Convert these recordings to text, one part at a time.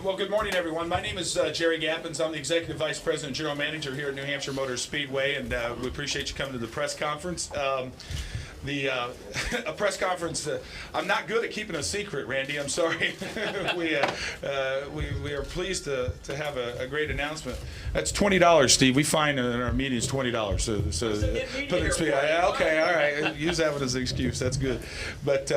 Well, good morning, everyone. My name is Jerry Gappins. I'm the Executive Vice President and General Manager here at New Hampshire Motor Speedway, and we appreciate you coming to the press conference. A press conference, I'm not good at keeping a secret, Randy. I'm sorry. we are pleased to have a great announcement. That's $20, Steve. We find in our meetings $20. So put it, okay, all right. Use that one as an excuse. That's good. But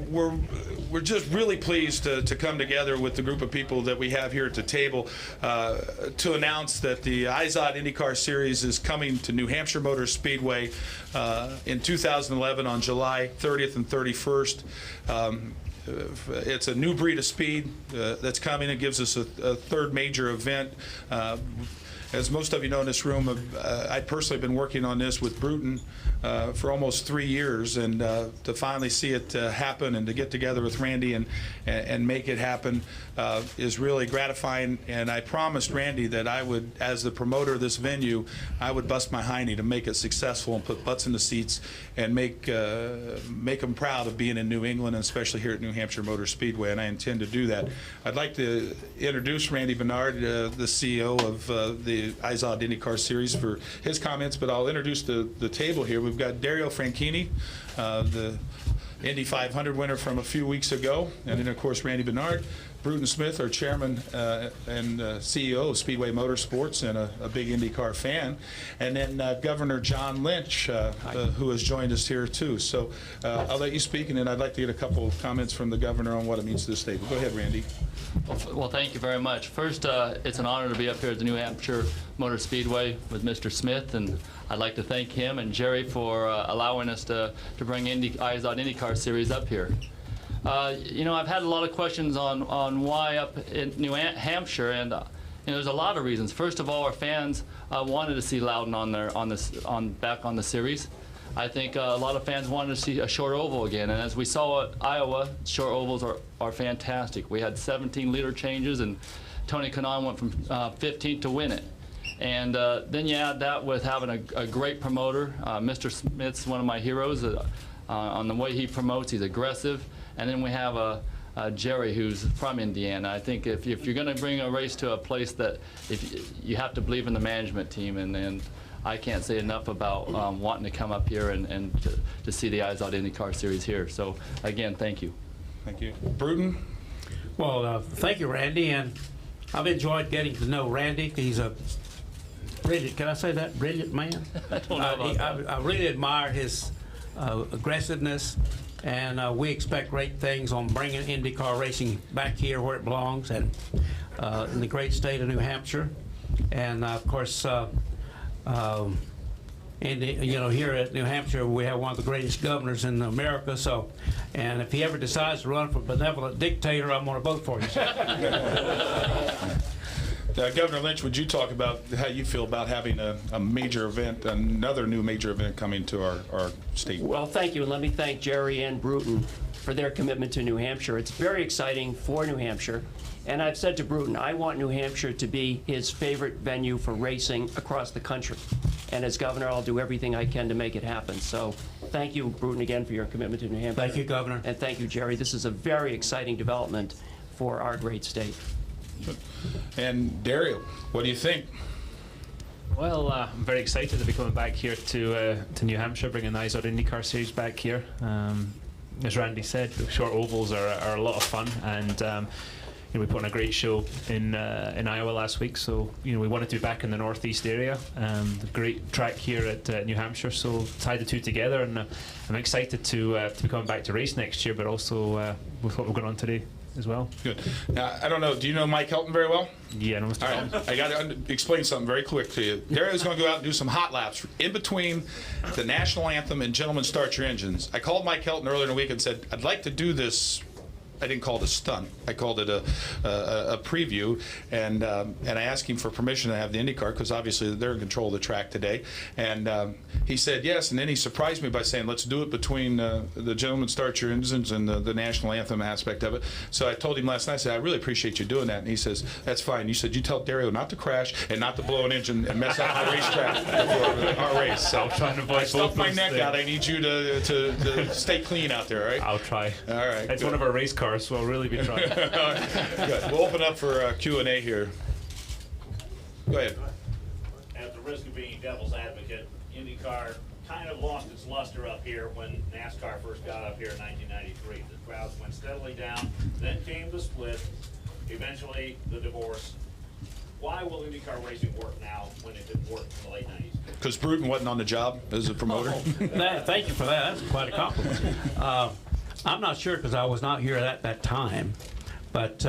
we're just really pleased to come together with the group of people that we have here at the table to announce that the IZOD IndyCar Series is coming to New Hampshire Motor Speedway in 2011 on July 30th and 31st. It's a new breed of speed that's coming. It gives us a third major event. As most of you know in this room, I've personally been working on this with Bruton for almost 3 years, and to finally see it happen and to get together with Randy and make it happen is really gratifying. And I promised Randy that I would, as the promoter of this venue, I would bust my hiney to make it successful and put butts in the seats and make them proud of being in New England, and especially here at New Hampshire Motor Speedway, and I intend to do that. I'd like to introduce Randy Bernard, the CEO of the IZOD IndyCar Series, for his comments, but I'll introduce the table here. We've got Dario Franchitti, the Indy 500 winner from a few weeks ago, and then of course Randy Bernard, Bruton Smith, our chairman and CEO of Speedway Motorsports and a big IndyCar fan, and then Governor John Lynch, who has joined us here too. So I'll let you speak, and then I'd like to get a couple of comments from the governor on what it means to the state. Go ahead, Randy. Well, thank you very much. First, it's an honor to be up here at the New Hampshire Motor Speedway with Mr. Smith, and I'd like to thank him and Jerry for allowing us to bring IZOD IndyCar Series up here. You know, I've had a lot of questions on why up in New Hampshire, and you know, there's a lot of reasons. First of all, our fans wanted to see Loudon back on the series. I think a lot of fans wanted to see a short oval again, and as we saw at Iowa, short ovals are fantastic. We had 17 leader changes, and Tony Kanaan went from 15th to win it. And then you add that with having a great promoter. Mr. Smith's one of my heroes on the way he promotes. He's aggressive. And then we have Jerry, who's from Indiana. I think if you're going to bring a race to a place that you have to believe in the management team, and I can't say enough about wanting to come up here and to see the IZOD IndyCar Series here. So again, thank you. Thank you. Bruton? Well, thank you, Randy, and I've enjoyed getting to know Randy. He's a brilliant, can I say that, brilliant man? I don't know about that. I really admire his aggressiveness, and we expect great things on bringing IndyCar racing back here where it belongs, and in the great state of New Hampshire. And of course, you know, here at New Hampshire, we have one of the greatest governors in America. So, and if he ever decides to run for benevolent dictator, I'm going to vote for him. Governor Lynch, would you talk about how you feel about having a major event, another new major event coming to our state? Well, thank you, and let me thank Jerry and Bruton for their commitment to New Hampshire. It's very exciting for New Hampshire, and I've said to Bruton, I want New Hampshire to be his favorite venue for racing across the country. And as governor, I'll do everything I can to make it happen. So thank you, Bruton, again for your commitment to New Hampshire. Thank you, Governor. And thank you, Jerry. This is a very exciting development for our great state. And Dario, what do you think? Well, I'm very excited to be coming back here to New Hampshire, bringing the IZOD IndyCar Series back here. As Randy said, the short ovals are a lot of fun, and you know, we put on a great show in Iowa last week. So you know, we wanted to be back in the northeast area. The great track here at New Hampshire, so tie the two together, and I'm excited to be coming back to race next year, but also with what we're going on today as well. Good. Now, I don't know, do you know Mike Helton very well? Yeah, no, Mr. All right, I got to explain something very quick to you. Dario's going to go out and do some hot laps in between the national anthem and Gentlemen Start Your Engines. I called Mike Helton earlier in the week and said, I'd like to do this. I didn't call it a stunt. I called it a preview, and I asked him for permission to have the IndyCar, because obviously they're in control of the track today. And he said yes, and then he surprised me by saying, let's do it between the Gentlemen Start Your Engines and the national anthem aspect of it. So I told him last night, I said, I really appreciate you doing that. And he says, that's fine. You said you tell Dario not to crash and not to blow an engine and mess up the racetrack before our race. So I'll try and avoid I stuffed both my those neck things. out. I need you to stay clean out there, right? I'll try. All right. It's good. one of our race cars. IndyCar, so I'll really be trying. Good. We'll open up for Q&A here. Go ahead. At the risk of being devil's advocate, IndyCar kind of lost its luster up here when NASCAR first got up here in 1993. The crowds went steadily down, then came the split, eventually the divorce. Why will IndyCar racing work now when it didn't work in the late 90s? Because Bruton wasn't on the job as a promoter. Thank you for that. That's quite a compliment. I'm not sure because I was not here at that time, but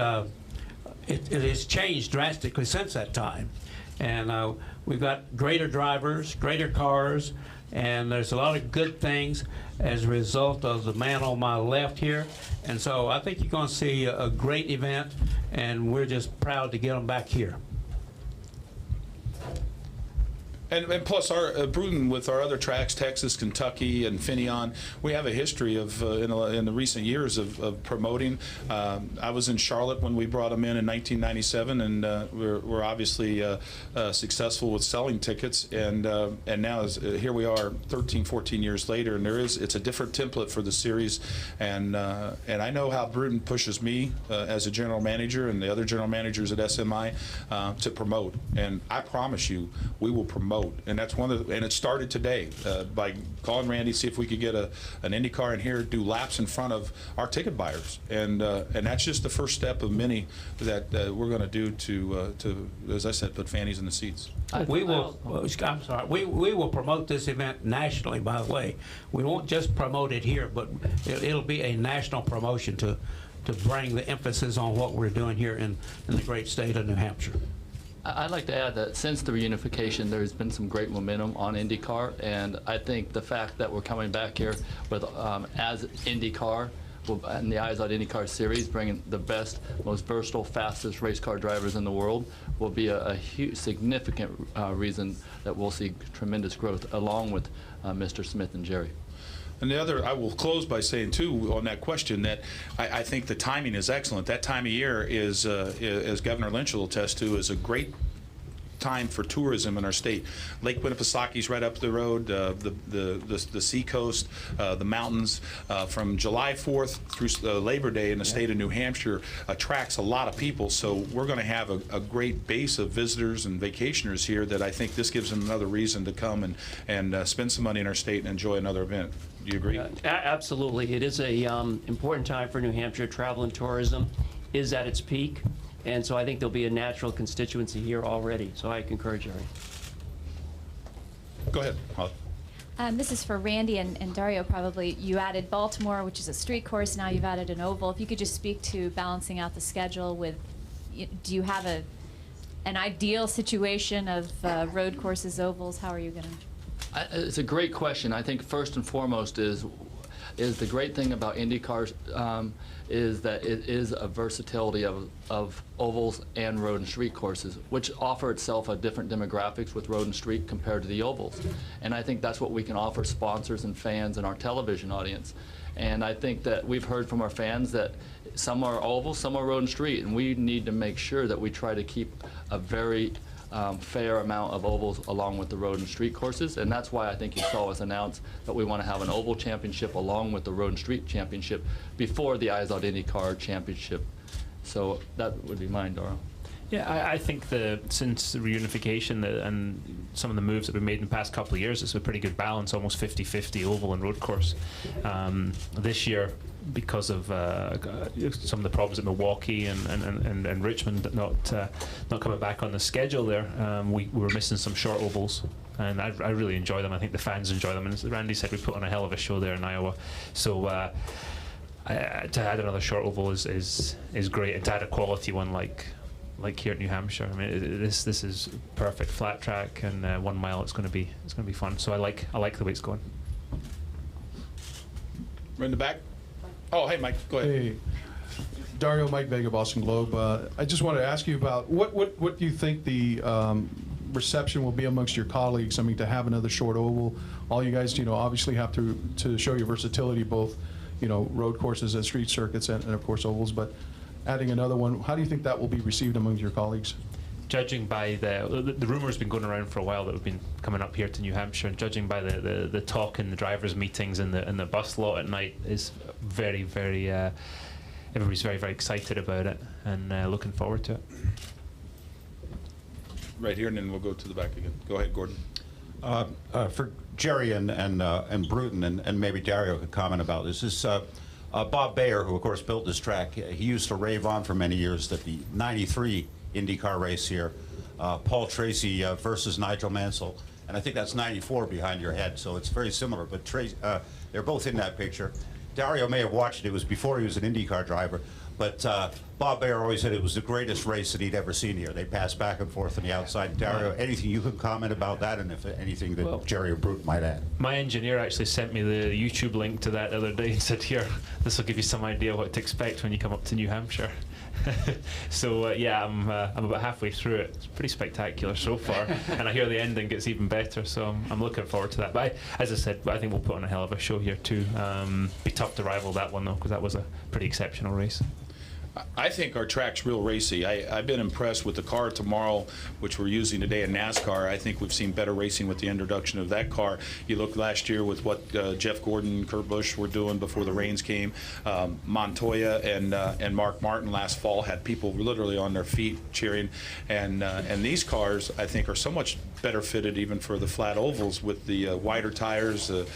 it has changed drastically since that time. And we've got greater drivers, greater cars, and there's a lot of good things as a result of the man on my left here. And so I think you're going to see a great event, and we're just proud to get them back here. And plus, our Bruton with our other tracks, Texas, Kentucky, and Finion, we have a history of in the recent years of promoting. I was in Charlotte when we brought them in 1997, and we're obviously successful with selling tickets. And now here we are, 13, 14 years later, and it's a different template for the series. And I know how Bruton pushes me as a general manager and the other general managers at SMI to promote. And I promise you, we will promote. And that's and it started today by calling Randy, see if we could get an IndyCar in here, do laps in front of our ticket buyers, and that's just the first step of many that we're going to do to, as I said, put fannies in the seats. We will. I'm sorry. We will promote this event nationally. By the way, we won't just promote it here, but it'll be a national promotion to bring the emphasis on what we're doing here in the great state of New Hampshire. I'd like to add that since the reunification, there's been some great momentum on IndyCar, and I think the fact that we're coming back here with as IndyCar and the IZOD IndyCar Series, bringing the best, most versatile, fastest race car drivers in the world, will be a huge, significant reason that we'll see tremendous growth, along with Mr. Smith and Jerry. And the other, I will close by saying too, on that question, that I think the timing is excellent. That time of year is, as Governor Lynch will attest to, is a great time for tourism in our state. Lake Winnipesaukee right up the road, the seacoast, the mountains. From July 4th through Labor Day in the state of New Hampshire attracts a lot of people. So we're going to have a great base of visitors and vacationers here that I think this gives them another reason to come and spend some money in our state and enjoy another event. Do you agree? Absolutely. It is a important time for New Hampshire. Travel and tourism is at its peak, and so I think there'll be a natural constituency here already. So I concur, Jerry. Go ahead, Holly. This is for Randy and Dario probably. You added Baltimore, which is a street course. Now you've added an oval. If you could just speak to balancing out the schedule with, do you have an ideal situation of road courses, ovals? How are you going to? It's a great question. I think first and foremost is the great thing about IndyCar is that it is a versatility of ovals and road and street courses, which offer itself a different demographics with road and street compared to the ovals. And I think that's what we can offer sponsors and fans and our television audience. And I think that we've heard from our fans that some are oval, some are road and street, and we need to make sure that we try to keep a very fair amount of ovals along with the road and street courses, and that's why I think you saw us announce that we want to have an oval championship along with the road and street championship before the IZOD IndyCar championship. So that would be mine, Dara. Yeah, I think since the reunification and some of the moves that we've made in the past couple of years, it's a pretty good balance, almost 50-50 oval and road course. This year, because of some of the problems at Milwaukee and Richmond not coming back on the schedule there, we were missing some short ovals. And I really enjoy them. I think the fans enjoy them. And as Randy said, we put on a hell of a show there in Iowa. So to add another short oval is great, and to add a quality one like here at New Hampshire. I mean, this is perfect flat track, and 1 mile. It's going to be fun. So I like the way it's going. Right in the back. Oh, hey, Mike. Go ahead. Hey, Dario, Mike Vega, Boston Globe. I just want to ask you about what do you think the reception will be amongst your colleagues? I mean, to have another short oval, all you guys, obviously have to show your versatility, both, road courses and street circuits, and of course ovals. But adding another one, how do you think that will be received among your colleagues? Judging by the rumor's been going around for a while that we've been coming up here to New Hampshire, and judging by the talk in the drivers' meetings and the bus lot at night is very, very everybody's very, very excited about it and looking forward to it. Right here, and then we'll go to the back again. Go ahead, Gordon. For Jerry and Bruton, and maybe Dario could comment about this. This Bob Bayer, who of course built this track, he used to rave on for many years that the '93 IndyCar race here, Paul Tracy versus Nigel Mansell, and I think that's '94 behind your head, so it's very similar. But they're both in that picture. Dario may have watched it. It was before he was an IndyCar driver. But Bob Bayer always said it was the greatest race that he'd ever seen here. They passed back and forth on the outside. Dario, anything you can comment about that, and if anything that Jerry or Bruton might add? My engineer actually sent me the YouTube link to that the other day and said, here, this will give you some idea what to expect when you come up to New Hampshire. So yeah, I'm about halfway through it. It's pretty spectacular so far, and I hear the ending gets even better, so I'm looking forward to that. But as I said, I think we'll put on a hell of a show here too. Be tough to rival that one though, because that was a pretty exceptional race. I think our track's real racy. I've been impressed with the car tomorrow, which we're using today in NASCAR. I think we've seen better racing with the introduction of that car. You look last year with what Jeff Gordon, Kurt Busch were doing before the rains came. Montoya and Mark Martin last fall had people literally on their feet cheering. And these cars, I think, are so much better fitted even for the flat ovals with the wider tires, the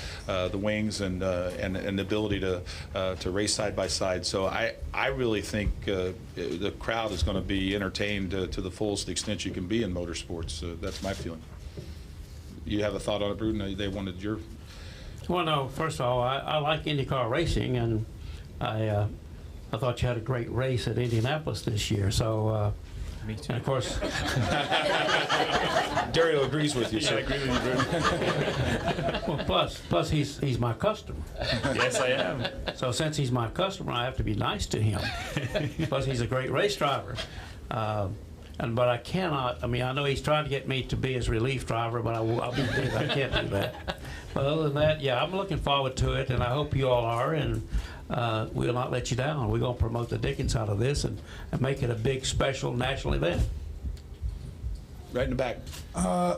wings, and the ability to race side by side. So I really think the crowd is going to be entertained to the fullest extent you can be in motorsports. That's my feeling. You have a thought on it, Bruton? They wanted your... Well, no, first of all, I like IndyCar racing, and I thought you had a great race at Indianapolis this year, so... Me too. And of course... Dario agrees with you, sir. I agree with you, Bruton. Well, plus he's my customer. Yes, I am. So since he's my customer, I have to be nice to him. Plus, he's a great race driver. But I cannot. I mean, I know he's trying to get me to be his relief driver, but I'll be big. I can't do that. But other than that, yeah, I'm looking forward to it, and I hope you all are. And we'll not let you down. We're going to promote the dickens out of this and make it a big, special national event. Right in the back.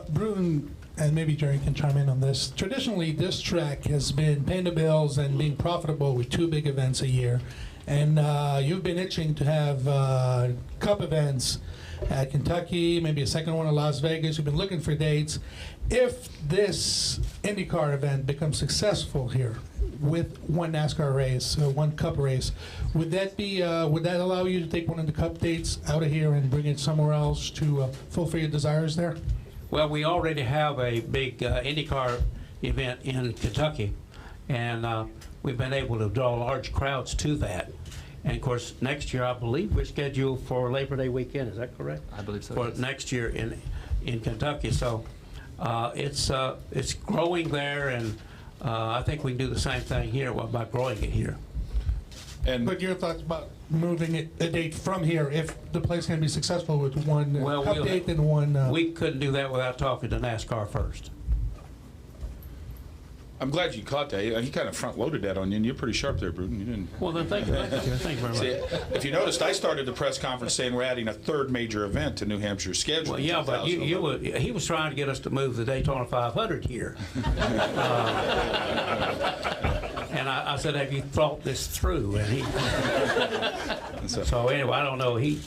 Bruton, and maybe Jerry can chime in on this. Traditionally, this track has been paying the bills and being profitable with 2 big events a year. And you've been itching to have cup events at Kentucky, maybe a second one in Las Vegas. You've been looking for dates. If this IndyCar event becomes successful here with one NASCAR race, one Cup race, would that allow you to take one of the Cup dates out of here and bring it somewhere else to fulfill your desires there? Well, we already have a big IndyCar event in Kentucky, and we've been able to draw large crowds to that. And of course, next year, I believe we're scheduled for Labor Day weekend. Is that correct? I believe so. For yes. next year in Kentucky. So it's growing there, and I think we can do the same thing here by growing it here. And But your thoughts about moving a date from here if the place can be successful with one Cup date and one... We couldn't do that without talking to NASCAR first. I'm glad you caught that. He kind of front-loaded that on you, and you're pretty sharp there, Bruton. You didn't... Well, then thank you. Thank you very much. See, if you noticed, I started the press conference saying we're adding a 3rd major event to New Hampshire's schedule. Well, yeah, but he was trying to get us to move the Daytona 500 here. And I said, have you thought this through? And so anyway, I don't know. I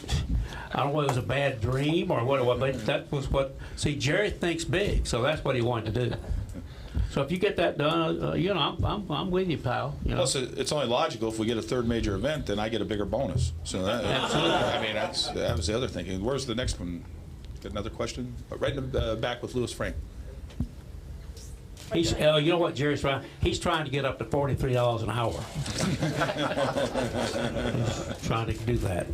don't know whether it was a bad dream or what it was, but that was what. See, Jerry thinks big, so that's what he wanted to do. So if you get that done, I'm with you, pal. You know? Plus, it's only logical if we get a 3rd major event, then I get a bigger bonus. So that, Absolutely. I mean, that was the other thing. Where's the next one? Got another question? Right in the back with Lewis Frank. You know what Jerry's trying? He's trying to get up to $43 an hour. He's trying to do that.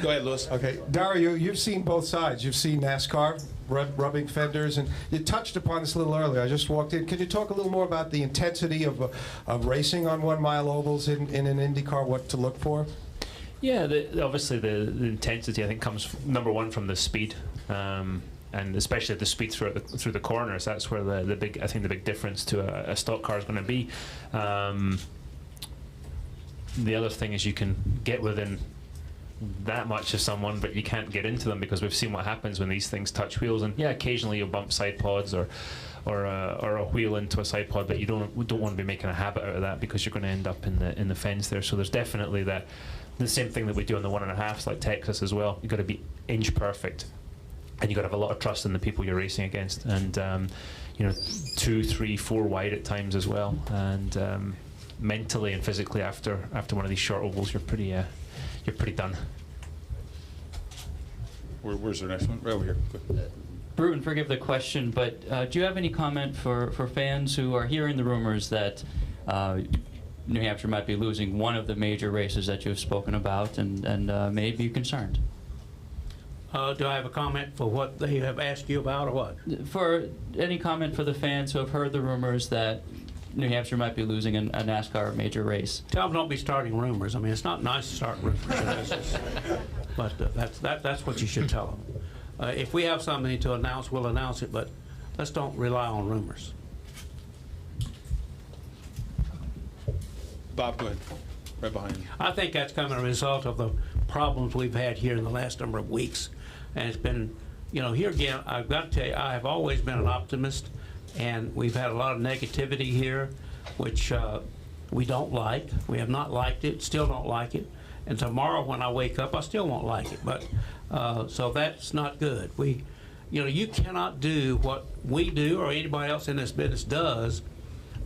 Go ahead, Lewis. Okay, Dario, you've seen both sides. You've seen NASCAR rubbing fenders, and you touched upon this a little earlier. I just walked in. Could you talk a little more about the intensity of racing on 1 mile ovals in an IndyCar? What to look for? Yeah, obviously the intensity I think comes number one from the speed, and especially the speed through the corners. That's where the big difference to a stock car is going to be. The other thing is you can get within that much of someone, but you can't get into them because we've seen what happens when these things touch wheels. And yeah, occasionally you'll bump side pods or a wheel into a side pod, but we don't want to be making a habit out of that, because you're going to end up in the fence there. So there's definitely the same thing that we do on the 1.5s, like Texas as well. You've got to be inch perfect, and you've got to have a lot of trust in the people you're racing against, and 2, 3, 4 wide at times as well, and mentally and physically after one of these short ovals, you're pretty done. Where's the next one? Right over here. Good. Bruton, forgive the question, but do you have any comment for fans who are hearing the rumors that New Hampshire might be losing one of the major races that you've spoken about, and may be concerned? Do I have a comment for what they have asked you about, or what? For any comment for the fans who have heard the rumors that New Hampshire might be losing a NASCAR major race? Tell them don't be starting rumors. I mean, it's not nice to start rumors. But that's what you should tell them. If we have something to announce, we'll announce it, but let's don't rely on rumors. Bob, go ahead. Right behind you. I think that's coming as a result of the problems we've had here in the last number of weeks. And it's been, here again, I've got to tell you, I have always been an optimist, and we've had a lot of negativity here, which we don't like. We have not liked it, still don't like it. And tomorrow when I wake up, I still won't like it. But so that's not good. You cannot do what we do or anybody else in this business does,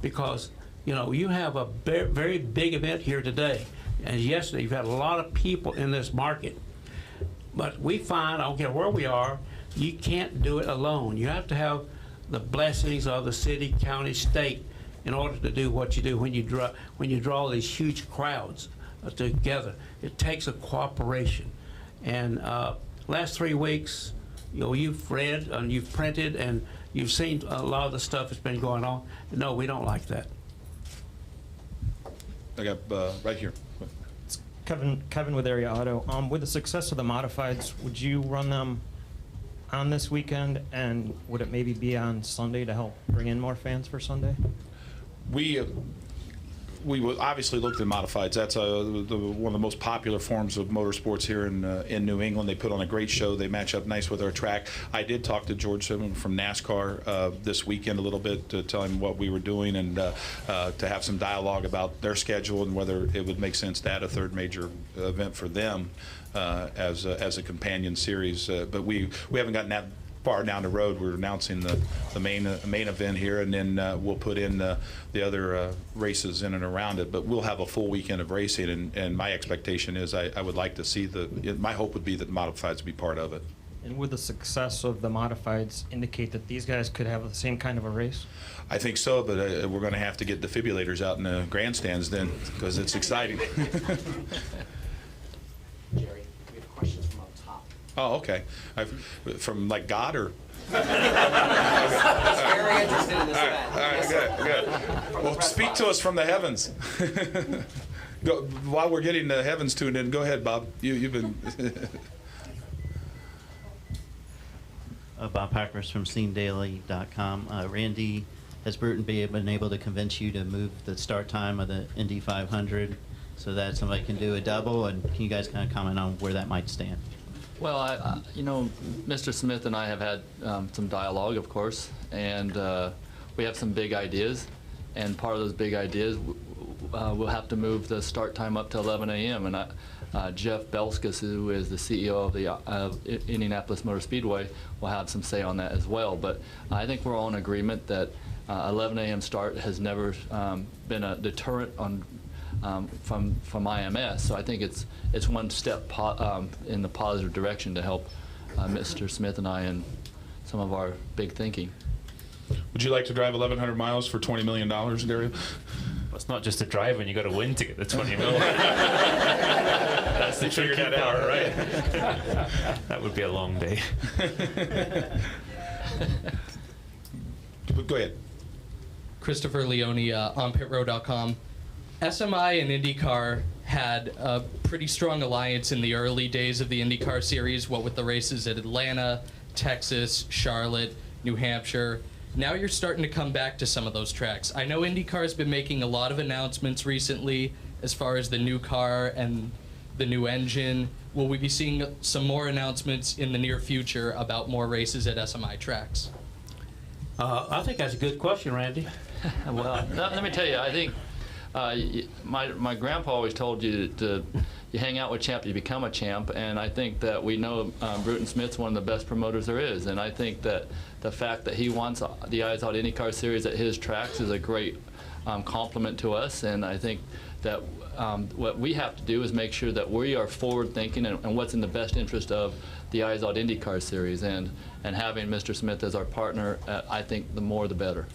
because you have a very big event here today. And yesterday, you've had a lot of people in this market. But we find, I don't care where we are, you can't do it alone. You have to have the blessings of the city, county, state in order to do what you do. When you draw these huge crowds together, it takes a cooperation. And last 3 weeks, you've read and you've printed and you've seen a lot of the stuff that's been going on. No, we don't like that. I got right here. Kevin with Area Auto. With the success of the modifieds, would you run them on this weekend, and would it maybe be on Sunday to help bring in more fans for Sunday? We will obviously look at modifieds. That's one of the most popular forms of motorsports here in New England. They put on a great show. They match up nice with our track. I did talk to George Simmons from NASCAR this weekend a little bit to tell him what we were doing, and to have some dialogue about their schedule and whether it would make sense to add a third major event for them as a companion series. But we haven't gotten that far down the road. We're announcing the main event here, and then we'll put in the other races in and around it. But we'll have a full weekend of racing, and my expectation is I would like to see my hope would be that the modifieds be part of it. And would the success of the modifieds indicate that these guys could have the same kind of a race? I think so, but we're going to have to get defibrillators out in the grandstands then, because it's exciting. Jerry, we have questions from up top. Oh, okay. From like God or? Very interested in this event. All right, good. Well, speak to us from the heavens. Go, while we're getting the heavens tuned in, go ahead, Bob. You've been. Bob Packers from SceneDaily.com. Randy, has Bruton been able to convince you to move the start time of the Indy 500 so that somebody can do a double? And can you guys kind of comment on where that might stand? Well, Mr. Smith and I have had some dialogue, of course, and we have some big ideas. And part of those big ideas, we'll have to move the start time up to 11 a.m. And Jeff Belskis, who is the CEO of the Indianapolis Motor Speedway, will have some say on that as well. But I think we're all in agreement that 11 a.m. start has never been a deterrent from IMS. So I think it's one step in the positive direction to help Mr. Smith and I in some of our big thinking. Would you like to drive 1,100 miles for $20 million, Dario? Well, it's not just a drive when you got to win to get the 20 mil. That's the tricky part, right? That would be a long day. Go ahead. Christopher Leone on pitrow.com. SMI and IndyCar had a pretty strong alliance in the early days of the IndyCar Series, what with the races at Atlanta, Texas, Charlotte, New Hampshire. Now you're starting to come back to some of those tracks. I know IndyCar has been making a lot of announcements recently as far as the new car and the new engine. Will we be seeing some more announcements in the near future about more races at SMI tracks? I think that's a good question, Randy. Well, let me tell you, I think my grandpa always told you to you hang out with champ, you become a champ, and I think that we know Bruton Smith's one of the best promoters there is, and I think that the fact that he wants the IZOD IndyCar Series at his tracks is a great compliment to us, and I think that what we have to do is make sure that we are forward thinking and what's in the best interest of the IZOD IndyCar Series, and having Mr. Smith as our partner, I think the more the better.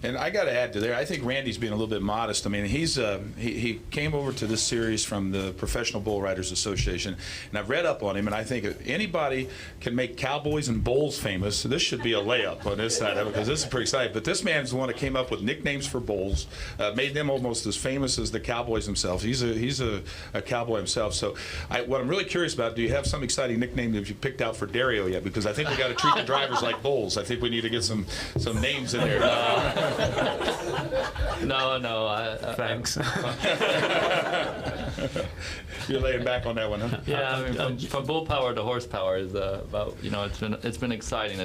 And I got to add to there, I think Randy's being a little bit modest. I mean, he came over to this series from the Professional Bull Riders Association, and I've read up on him, and I think if anybody can make cowboys and bulls famous, this should be a layup on this side of it, because this is pretty exciting. But this man's the one that came up with nicknames for bulls, made them almost as famous as the cowboys themselves. He's a cowboy himself. So what I'm really curious about, do you have some exciting nickname that you picked out for Dario yet? Because I think we got to treat the drivers like bulls. I think we need to get some names in there. No. Thanks. You're laying back on that one, huh? Yeah, I mean, from bull power to horsepower is about, you know, it's been exciting.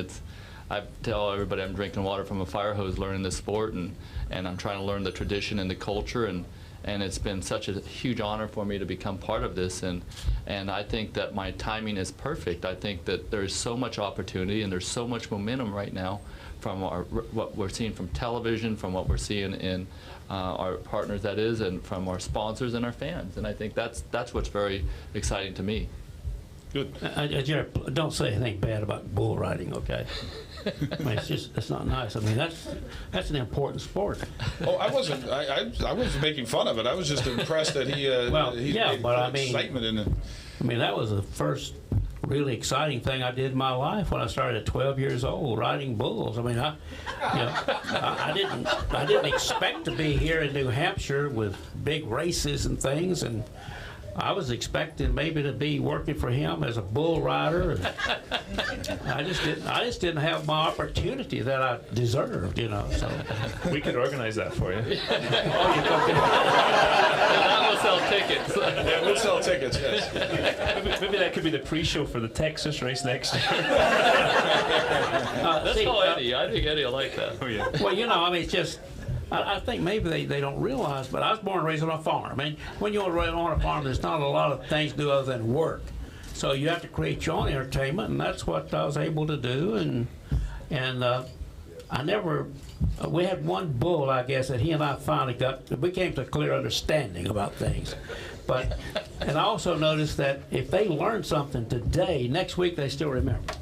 I tell everybody I'm drinking water from a fire hose learning this sport, and I'm trying to learn the tradition and the culture, and it's been such a huge honor for me to become part of this, and I think that my timing is perfect. I think that there's so much opportunity and there's so much momentum right now from what we're seeing from television, from what we're seeing in our partners, that is, and from our sponsors and our fans. And I think that's what's very exciting to me. Good. Jerry, don't say anything bad about bull riding, okay? I mean, it's not nice. I mean, that's an important sport. Oh, I wasn't making fun of it. I was just impressed that he made but I mean, excitement in it. I mean, that was the first really exciting thing I did in my life when I started at 12 years old riding bulls. I mean, I didn't expect to be here in New Hampshire with big races and things, and I was expecting maybe to be working for him as a bull rider. I just didn't have my opportunity that I deserved, you know. So We could organize that for you. That will sell tickets. Yeah, we'll sell tickets, yes. Maybe that could be the pre-show for the Texas race next year. Let's call Eddie. I think Eddie will like that. Oh, yeah. well, you know, I mean, it's just. I think maybe they don't realize, but I was born and raised on a farm. I mean, when you're on a farm, there's not a lot of things to do other than work. So you have to create your own entertainment, and that's what I was able to do. And I never, we had one bull, I guess, that he and I finally we came to a clear understanding about things. And I also noticed that if they learn something today, next week they still remember.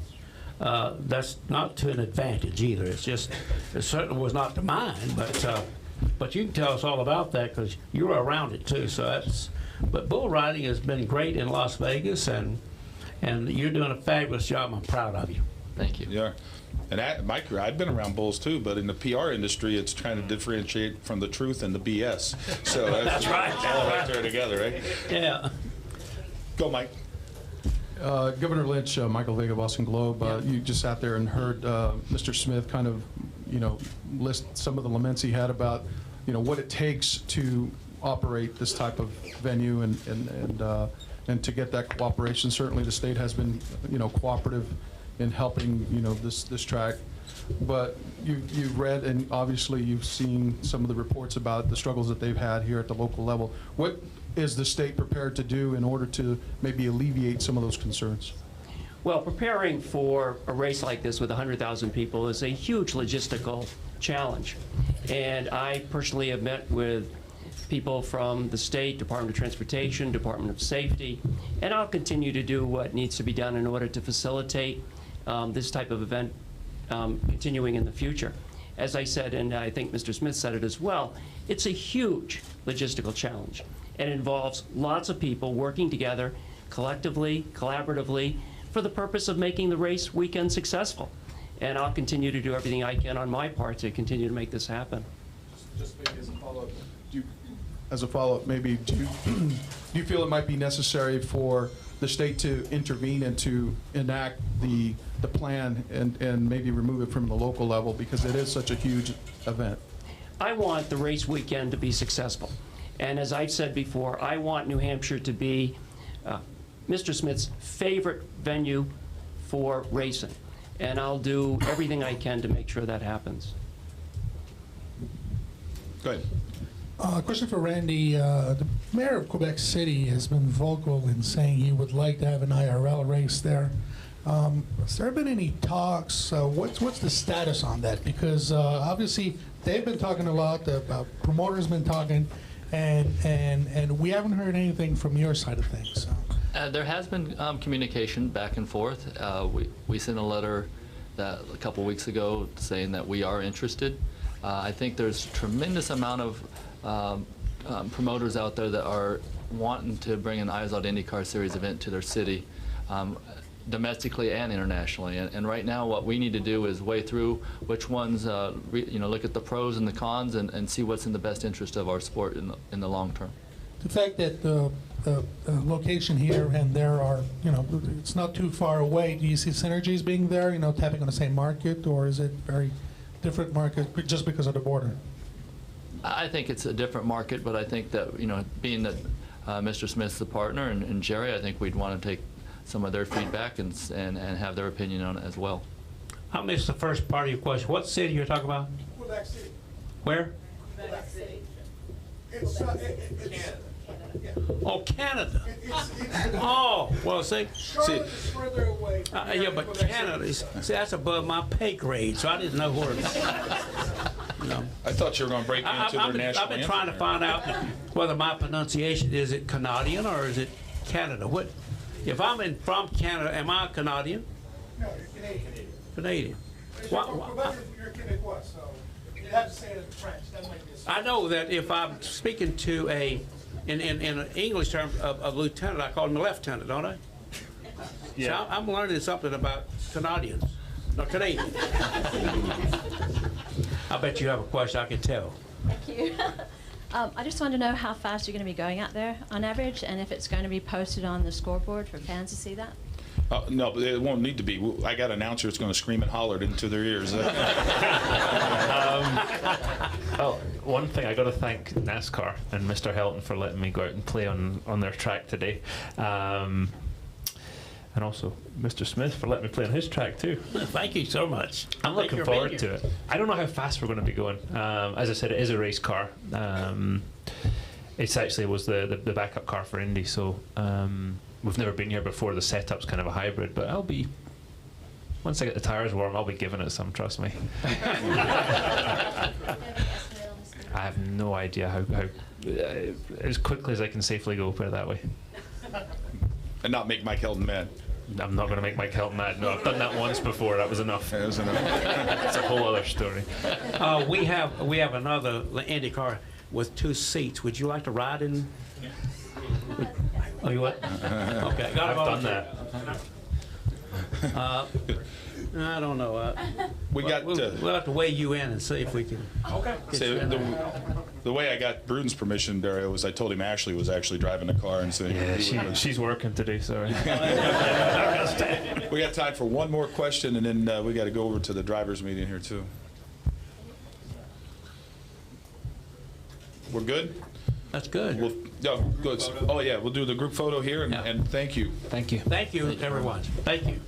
That's not to an advantage either. It's just, it certainly was not to mine, but you can tell us all about that because you were around it too. So but bull riding has been great in Las Vegas, and you're doing a fabulous job. I'm proud of you. Thank you. Yeah. And my career, I've been around bulls too, but in the PR industry, it's trying to differentiate from the truth and the BS. So that's right. All right there together, right? Yeah. Go, Mike. Governor Lynch, Michael Vega, Boston Globe, you just sat there and heard Mr. Smith kind of, list some of the laments he had about, what it takes to operate this type of venue and to get that cooperation. Certainly the state has been, cooperative in helping, this track. But you've read and obviously you've seen some of the reports about the struggles that they've had here at the local level. What is the state prepared to do in order to maybe alleviate some of those concerns? Well, preparing for a race like this with 100,000 people is a huge logistical challenge. And I personally have met with people from the state, Department of Transportation, Department of Safety, and I'll continue to do what needs to be done in order to facilitate this type of event continuing in the future. As I said, and I think Mr. Smith said it as well, it's a huge logistical challenge. It involves lots of people working together collectively, collaboratively, for the purpose of making the race weekend successful. And I'll continue to do everything I can on my part to continue to make this happen. Just maybe as a follow-up, maybe do you feel it might be necessary for the state to intervene and to enact the plan and maybe remove it from the local level because it is such a huge event? I want the race weekend to be successful. And as I've said before, I want New Hampshire to be Mr. Smith's favorite venue for racing. and I'll do everything I can to make sure that happens. Go ahead. Question for Randy. The mayor of Quebec City has been vocal in saying he would like to have an IRL race there. Has there been any talks? What's the status on that? Because obviously they've been talking a lot. The promoters been talking, and we haven't heard anything from your side of things. There has been communication back and forth. We sent a letter a couple weeks ago saying that we are interested. I think there's a tremendous amount of promoters out there that are wanting to bring an IZOD IndyCar Series event to their city, domestically and internationally. And right now, what we need to do is weigh through which ones, look at the pros and the cons, and see what's in the best interest of our sport in the long term. The fact that the location here and there are, it's not too far away. Do you see synergies being there? Tapping on the same market, or is it very different market just because of the border? I think it's a different market, but I think that, being that Mr. Smith's the partner and Jerry, I think we'd want to take some of their feedback and have their opinion on it as well. I missed the first part of your question. What city you're talking about? Quebec City. Where? Quebec City. It's Canada. Oh, Canada. Oh, well, see. Charlotte is further away. Yeah, but Canada, see, that's above my pay grade, so I didn't know where. I thought you were going to break into their national I've been anthem trying to there. find out whether my pronunciation, is it Canadian or is it Canada? What? If I'm from Canada, am I Canadian? No, you're Canadian. Canadian. Quebec, you're Quebecois, so you have to say it in French. That might be I know that if I'm speaking to in an English term, a lieutenant, I call him a lieutenant, don't I? Yeah. So I'm learning something about Canadians. No, Canadian. I bet you have a question, I can tell. Thank you. I just want to know how fast you're going to be going out there on average, and if it's going to be posted on the scoreboard for fans to see that. No, but it won't need to be. I got an announcer that's going to scream and holler it into their ears. Well, one thing, I got to thank NASCAR and Mr. Helton for letting me go out and play on their track today. And also Mr. Smith for letting me play on his track too. Thank you so much. I'm looking forward to it. I don't know how fast we're going to be going. As I said, it is a race car. It actually was the backup car for Indy, so we've never been here before. The setup's kind of a hybrid, but once I get the tires warm, I'll be giving it some, trust me. I have no idea how as quickly as I can safely go, put it that way. And not make Mike Helton mad. I'm not going to make Mike Helton mad. No, I've done that once before. That was enough. That was enough. It's a whole other story. We have another Indy car with 2 seats. Would you like to ride in? Oh, you what? Okay, got I've done that. I don't know. We got. We'll have to weigh you in and see if we can. Okay. So the way I got Bruton's permission, Dario, was I told him Ashley was actually driving the car and saying. Yeah, she's working today. Sorry. We got time for one more question, and then we got to go over to the drivers' meeting here too. We're good. That's good. Good. Oh yeah, we'll do the group photo here, and thank you. Thank you. Thank you, everyone. Thank you.